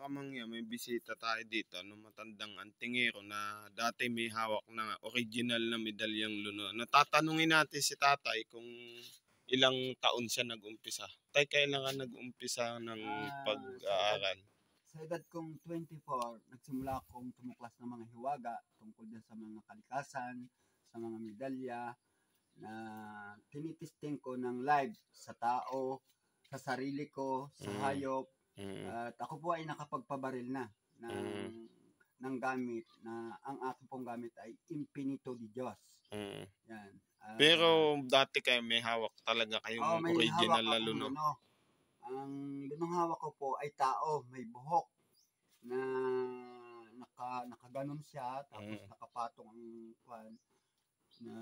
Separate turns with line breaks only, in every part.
kamangya, may bisita tayo dito, matandang antingero na dati may hawak na original na medalyang luno. Natatanungin natin si tatay kung ilang taon siya nag-umpisa. Tay, kailan ka nag-umpisa ng pag-aaral?
Sa edad kong 24, nagsimula akong tumuklas ng mga hiwaga tungkol din sa mga kalikasan, sa mga medalya, na tinitisting ko ng live sa tao, sa sarili ko, sa hayop. At ako po ay nakapagpabaril na ng gamit na ang aking pong gamit ay Infinito di Diyos. Yan.
Pero dati kayo may hawak talaga kayong original na luno.
Ang lunong hawak ko po ay tao, may buhok na nakaganon siya, tapos nakapatong ang kwan na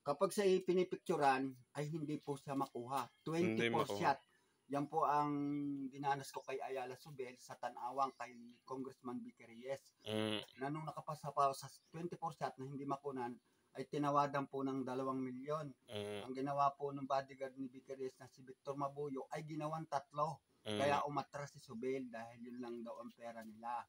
kapag siya pinipicturan ay hindi po siya makuha. 24 shot. Yan po ang dinanas ko kay Ayala Subel sa Tanawang kay Congressman Vicky Reyes. Na nung nakapasa pa sa 24 shot na hindi makunan, ay tinawadan po ng 2 milyon. Ang ginawa po ng bodyguard ni Vicky Reyes na si Victor Mabuyo ay ginawang 3. Kaya umatras si Subel dahil yun lang daw ang pera nila.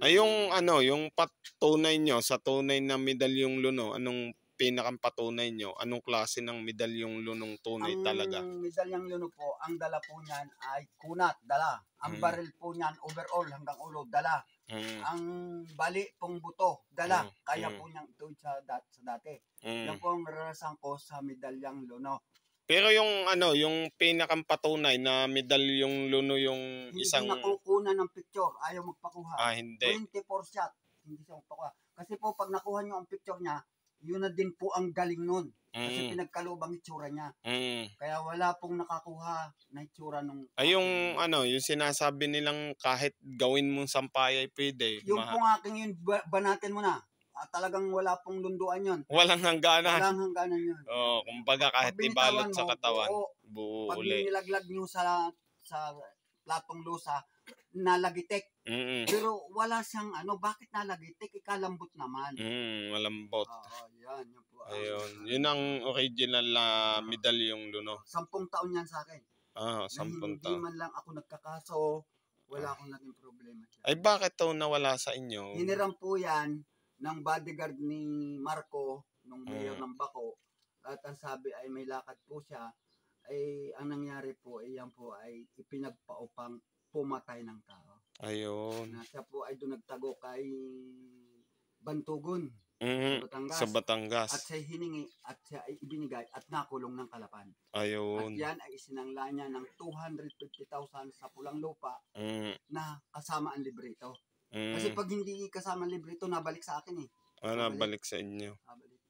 Ay, yung patunay nyo sa tunay na medalyong luno, anong pinakang patunay nyo? Anong klase ng medalyong lunong tunay talaga?
Ang medalyang luno po, ang dala po niyan ay kunat, dala. Ang baril po niyan, overall hanggang ulo, dala. Ang bali pong buto, dala. Kaya po niyang ito sa dati. Yan po ang naranasan ko sa medalyang luno.
Pero yung pinakang patunay na medalyong luno yung isang...
Hindi nakukuha ng picture, ayaw magpakuha.
Hindi.
24 shot, hindi siya magpakuha. Kasi po pag nakuha niyo ang picture niya, yun na din po ang galing nun. Kasi pinagkalubang itsura niya. Kaya wala pong nakakuha na itsura nung...
Ay, yung sinasabi nilang kahit gawin mong sampayay pwede.
Yung pong aking yun, banatin mo na. Talagang wala pong lunduan yun.
Walang hangganan.
Walang hangganan yun.
Kumbaga kahit ibalot sa katawan, buo
pag
uli.
Pag nilaglag nyo sa platong lusa, nalagitik. Pero wala siyang bakit nalagitik? Ikalambot naman.
Malambot.
Yan. Yun po.
Ayun. Yun ang original na medalyong luno.
10 taon yan sa akin.
10 taon.
Hindi man lang ako nagkakaso, wala akong naging problema dyan.
Ay, bakit to nawala sa inyo?
Hiniram po yan ng bodyguard ni Marco, nung mayor ng Baco. At ang sabi ay may lakad po siya. Ay ang nangyari po ay yan po ay ipinagpaupang pumatay ng tao.
Ayun.
Na siya po ay doon nagtago kay Bantugon
sa Batangas.
At siya hiningi at siya ay ibinigay at nakulong ng Kalapan.
Ayun.
At yan ay isinangla niya ng 250,000 sa Pulang Lupa na kasama ang librito. Kasi pag hindi kasama ang librito, nabalik sa akin eh.
Nabalik sa inyo. Nabalik.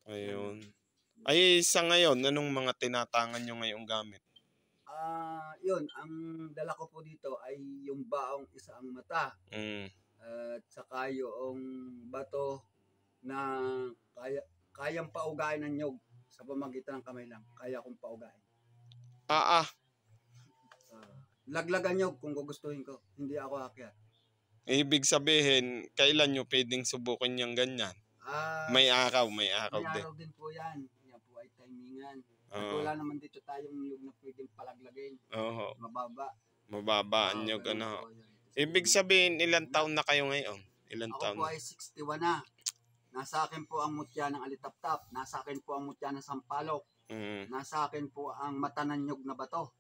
Ayun. Ay, sa ngayon, anong mga tinatangan nyo ngayong gamit?
Yun, ang dala ko po dito ay yung baong isang mata. At saka yung bato na kayang paugain ng nyog sa pamagitan ng kamay lang. Kaya kong paugain. Laglagan nyog kung gugustuhin ko. Hindi ako akyat.
Ibig sabihin, kailan nyo pwedeng subukin yung ganyan? May araw din.
May araw din po yan. Yan po ay timingan. At wala naman dito tayong nyog na pwedeng palaglagin.
Mababa ang nyog, Ibig sabihin, ilang taon na kayo ngayon?
Ako po ay 61 na. Nasa akin po ang mutya ng alitaptap. Nasa akin po ang mutya ng sampalok. Nasa akin po ang mata ng nyog na bato.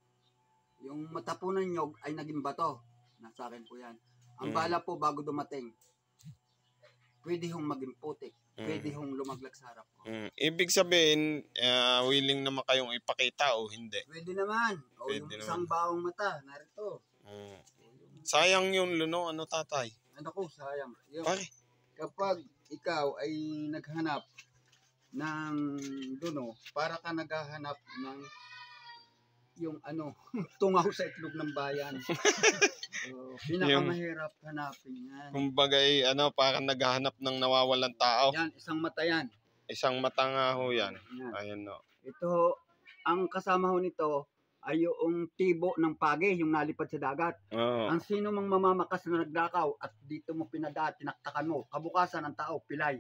Yung mata po ng nyog ay naging bato. Nasa akin po yan. Ang bala po bago dumating, pwede hong maging putik. Pwede hong lumaglag sa harap ko.
Ibig sabihin, willing naman kayong ipakita o hindi?
Pwede naman. Pwede yung naman. Isang baong mata, narito.
Sayang yung luno, tatay?
Sayang. Kapag ikaw ay naghanap ng luno, para ka naghahanap ng yung tungaw sa itlog ng bayan. Pinakamahirap hanapin yan.
Kumbaga parang naghahanap ng nawawalang tao.
Yan, isang mata yan.
Isang mata nga ho yan. Ayan
Ito, ang kasama ho nito ay yung tibo ng pagi, yung nalipad sa dagat. Ang sino mang mamamakas na nagdakaw at dito mo tinaktakan mo, kabukasan ng tao, pilay.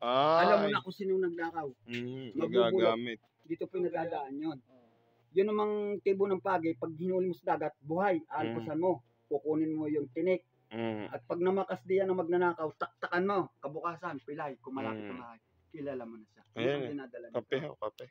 Alam mo na kung sino nagdakaw.
Magagamit.
Dito pinagdadaan yun. Yun namang tibo ng pagi, pag hinuli mo sa dagat, buhay, alpasan mo. kukunin mo yung tinik. At pag namakas diyan na magnanakaw, taktakan mo. Kabukasan, pilay. Kung malapit ang bahay, kilala mo na siya. Yun ang
Ayan,
dinadala nito.
kape ho, kape.